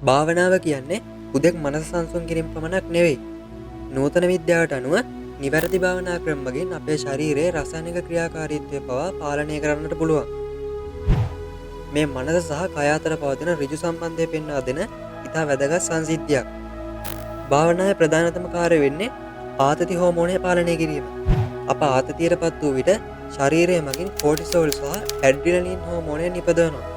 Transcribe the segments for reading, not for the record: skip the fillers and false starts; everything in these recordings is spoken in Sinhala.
භාවනාව කියන්නේ හුදෙක් මනස සංසුන් කිරීම පමණක් නෙවෙයි. නූතන විද්‍යාවට අනුව නිවැරදි භාවනා ක්‍රම මගින් අපේ ශරීරයේ රසායනික ක්‍රියාකාරීත්වය පවා පාලනය කරන්නට පුළුවන්. මේ මනස සහ කය අතර පවතින ඍජු සම්බන්ධය පෙන්වා දෙන ඉතා වැදගත් සංසිද්ධියක්. භාවනාවේ ප්‍රධානතම කාර්යය වෙන්නේ ආතති හෝමෝනය පාලනය කිරීම. අප ආතතියටපත් වූ විට ශරීරය මගින් කෝටිසෝල් සහ ඇඩ්‍රිනලින් හෝමෝනය නිපදවනවා.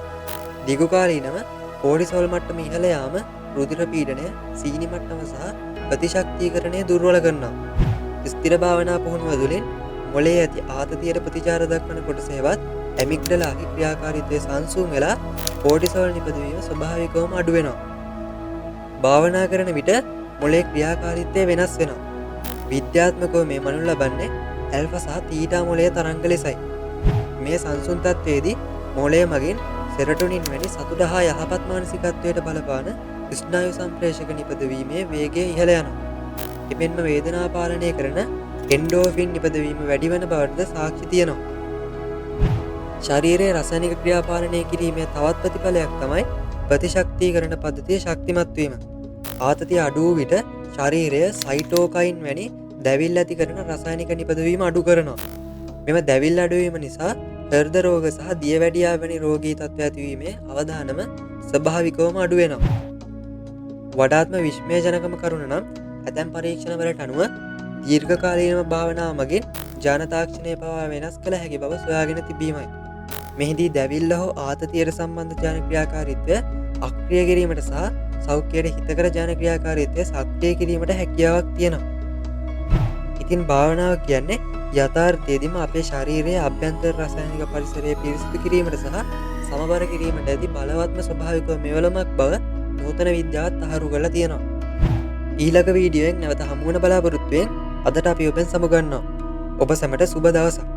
දිගු කාලීනව කෝටිසෝල් මට්ටම ඉහළ යාම රුධිර පීඩනය, සීනි මට්ටම සහ ප්‍රතිශක්තිකරණය දුර්වල කරනවා. ස්ථිර භාවනා පුහුණුව තුළින් මොළයේ ඇති ආතතියට ප්‍රතිචාර දක්වන කොටසේවත් ඇමිග්ඩලාගේ ක්‍රියාකාරීත්වය සංසුන් වෙලා කෝටිසෝල් නිපදවීම ස්වභාවිකවම අඩු වෙනවා. භාවනා කරන විට මොළයේ ක්‍රියාකාරීත්වය වෙනස් වෙනවා. විද්‍යාත්මකව මේ මනු ලබන්නේ ඇල්ෆා සහ තීටා මොළයේ තරංග ලෙසයි. මේ සංසුන් තත්ත්වයේදී මොළය මගින් සෙරටොනින් වැනි සතුට හා යහපත් මානසිකත්වයට බලපාන ස්නායු සම්ප්‍රේෂක නිපදවීමේ වේගය ඉහළ යනවා. එමෙන්ම වේදනා පාලනය කරන එන්ඩෝෆින් නිපදවීම වැඩිවන බවටද සාක්ෂි තියෙනවා. ශරීරයේ රසායනික ක්‍රියා පාලනය කිරීමේ තවත් ප්‍රතිඵලයක් තමයි ප්‍රතිශක්තිකරණ පද්ධතිය ශක්තිමත් වීම. ආතතිය අඩු වූ විට ශරීරය සයිටෝකයින් වැනි දැවිල්ල ඇති කරන රසායනික නිපදවීම අඩු කරනවා. මෙම දැවිල්ල අඩුවීම නිසා හෘද රෝග සහ දියවැඩියා වැනි රෝගී තත්ත්ව ඇතිවීමේ අවදානම ස්වභාවිකවම අඩු වෙනවා. වඩාත්ම විශ්මයජනකම කරුණ නම් ඇතැම් පරීක්ෂණවලට අනුව දීර්ඝකාලීනව භාවනාව මගින් ජාන තාක්ෂණය පවා වෙනස් කළ හැකි බව සොයාගෙන තිබීමයි. මෙහිදී දැවිල්ල හෝ ආතතියට සම්බන්ධ ජාන ක්‍රියාකාරීත්වය අක්‍රිය කිරීමට සහ සෞඛ්‍යයට හිතකර ජාන ක්‍රියාකාරීත්වය සක්‍රිය කිරීමට හැකියාවක් තියෙනවා. ඉතින් භාවනාව කියන්නේ යථාර්ථයේදීම අපේ ශරීරයේ අභ්‍යන්තර රසායනික පරිසරය පිරිසිදු කිරීමට සහ සමබර කිරීමට ඇති බලවත්ම ස්වභාවික මෙවලමක් බව නූතන විද්‍යාවත් තහවුරු කරලා තියෙනවා. ඊළඟ වීඩියෝවෙන් නැවත හමු වන බලාපොරොත්තුවෙන් අදට අපි ඔබෙන් සමුගන්නවා. ඔබ සැමට සුබ දවසක්.